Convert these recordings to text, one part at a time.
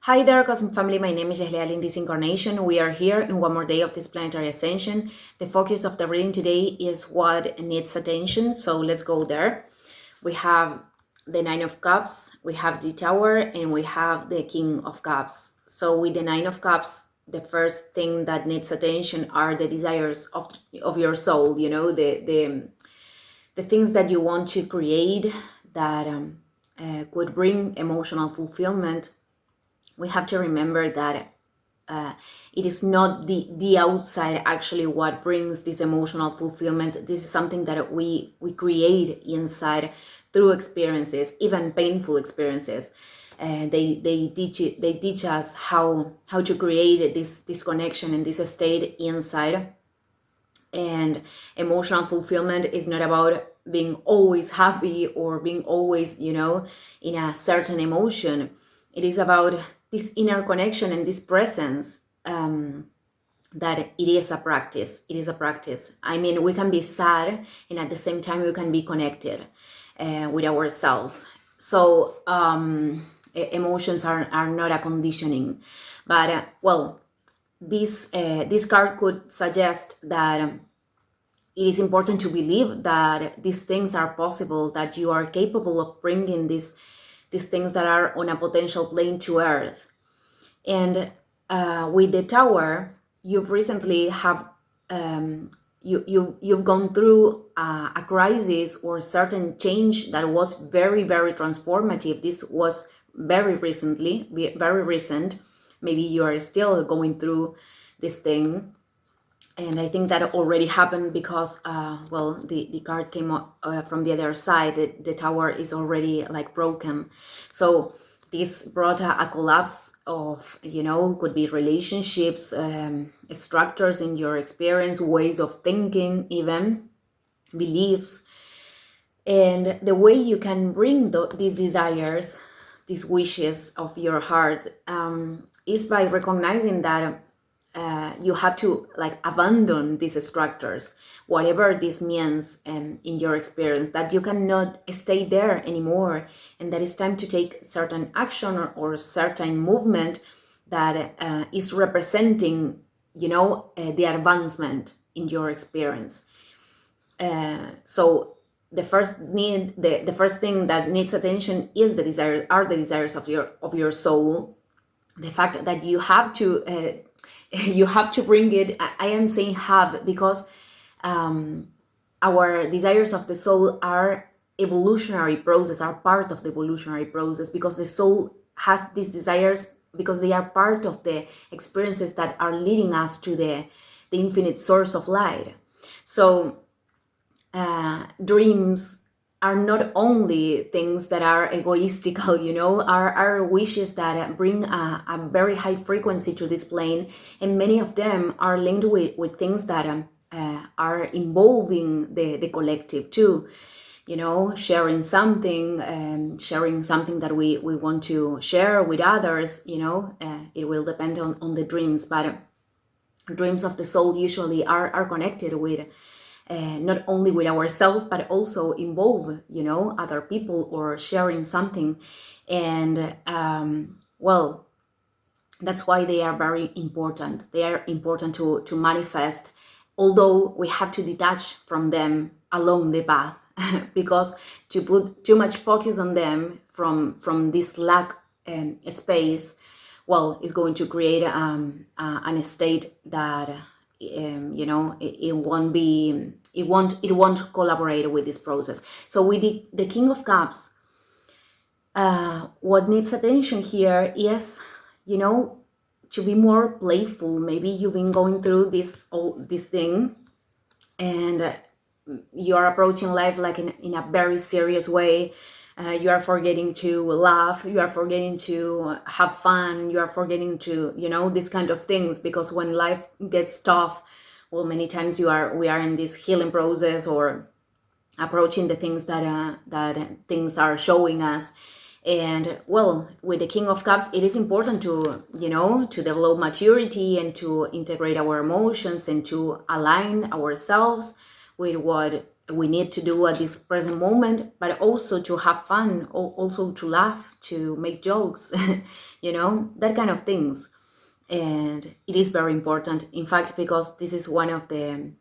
Hi there, Cosmic Family. My name is Yahlia. In this incarnation, we are here in one more day of this planetary ascension. The focus of the reading today is what needs attention. So let's go there. We have the Nine of Cups, we have the Tower, and we have the King of Cups. So with the Nine of Cups, the first thing that needs attention are the desires of your soul. You know, the things that you want to create that could bring emotional fulfillment. We have to remember that it is not the outside actually what brings this emotional fulfillment. This is something that we create inside through experiences, even painful experiences. They teach us how to create this connection and this state inside. And emotional fulfillment is not about being always happy or being always, in a certain emotion. It is about this inner connection and this presence, that it is a practice. It is a practice. I mean, we can be sad and at the same time we can be connected with ourselves. So emotions are not a conditioning. But this card could suggest that it is important to believe that these things are possible, that you are capable of bringing these things that are on a potential plane to earth. And with the Tower, you've recently have you've gone through a crisis or certain change that was very, very transformative. This was very recent. Maybe you are still going through this thing. And I think that already happened because, the card came up, from the other side. The Tower is already like broken. So this brought a collapse of, could be relationships, structures in your experience, ways of thinking, even beliefs. And the way you can bring these desires, these wishes of your heart, is by recognizing that you have to abandon these structures, whatever this means, in your experience, that you cannot stay there anymore, and that it's time to take certain action or certain movement that is representing, the advancement in your experience. So the first thing that needs attention is the desires of your soul. The fact that you have to you have to bring it. I am saying have because our desires of the soul are evolutionary process, are part of the evolutionary process, because the soul has these desires because they are part of the experiences that are leading us to the infinite source of light. So dreams are not only things that are egoistical, are wishes that bring a very high frequency to this plane, and many of them are linked with things that are involving the collective too. Sharing something that we want to share with others. It will depend on the dreams, but dreams of the soul usually are connected with not only with ourselves, but also involve, other people or sharing something. And that's why they are very important. They are important to manifest, although we have to detach from them along the path, because to put too much focus on them from this lack space, is going to create an state that it won't collaborate with this process. So with the King of Cups, what needs attention here is, to be more playful. Maybe you've been going through this thing, and you are approaching life like in a very serious way. You are forgetting to laugh, you are forgetting to have fun, you are forgetting to, these kind of things, because when life gets tough, many times we are in this healing process or approaching the things that things are showing us. And with the King of Cups, it is important to, to develop maturity and to integrate our emotions and to align ourselves with what we need to do at this present moment, but also to have fun, also to laugh, to make jokes, that kind of things. And it is very important, in fact, because this is one of the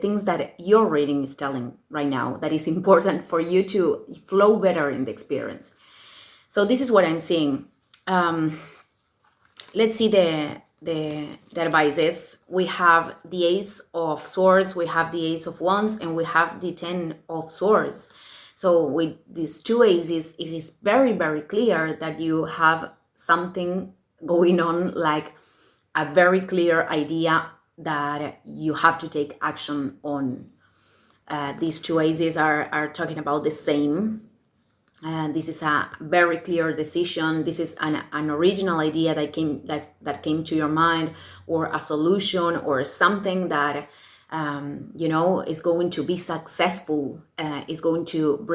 things that your reading is telling right now, that is important for you to flow better in the experience. So this is what I'm seeing. Let's see the advices. We have the Ace of Swords, we have the Ace of Wands, and we have the Ten of Swords. So with these two aces, it is very, very clear that you have something going on, like a very clear idea that you have to take action on. These two aces are talking about the same. And this is a very clear decision. This is an original idea that came to your mind, or a solution, or something that is going to be successful, is going to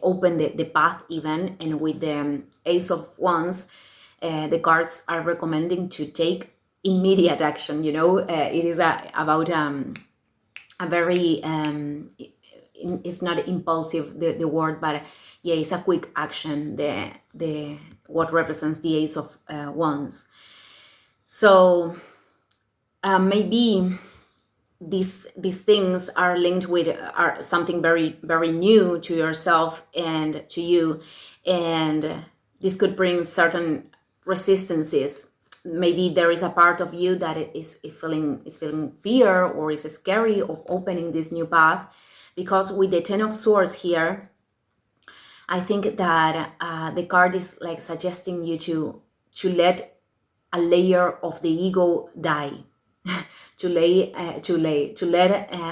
open the path even. And with the Ace of Wands, the cards are recommending to take immediate action. It is about a very it's not impulsive, the word, but yeah, it's a quick action, the what represents the Ace of Wands. So maybe these things are linked with are something very, very new to yourself and to you, and this could bring certain resistances. Maybe there is a part of you that is feeling fear, or is scary of opening this new path, because with the Ten of Swords here, I think that the card is like suggesting you to let a layer of the ego die, to let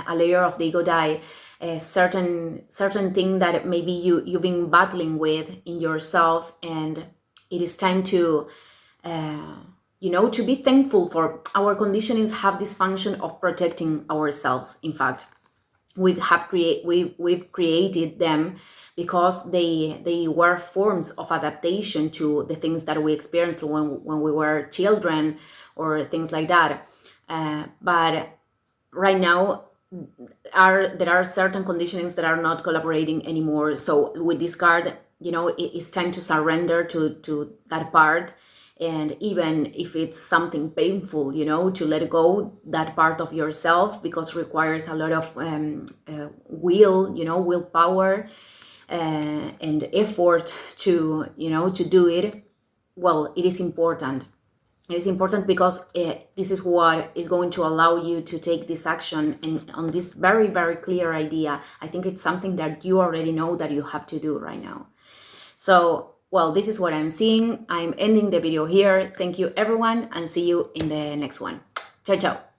a layer of the ego die, a certain thing that maybe you've been battling with in yourself, and it is time to to be thankful for our conditionings. Have this function of protecting ourselves. In fact, we've created them because they were forms of adaptation to the things that we experienced when we were children, or things like that. But right now, there are certain conditionings that are not collaborating anymore. So with this card, it's time to surrender to that part. And even if it's something painful, to let go that part of yourself, because it requires a lot of willpower and effort to do it. Well, it is important. It is important because this is what is going to allow you to take this action, and on this very, very clear idea. I think it's something that you already know that you have to do right now. So, well, this is what I'm seeing. I'm ending the video here. Thank you, everyone, and see you in the next one. Ciao, ciao.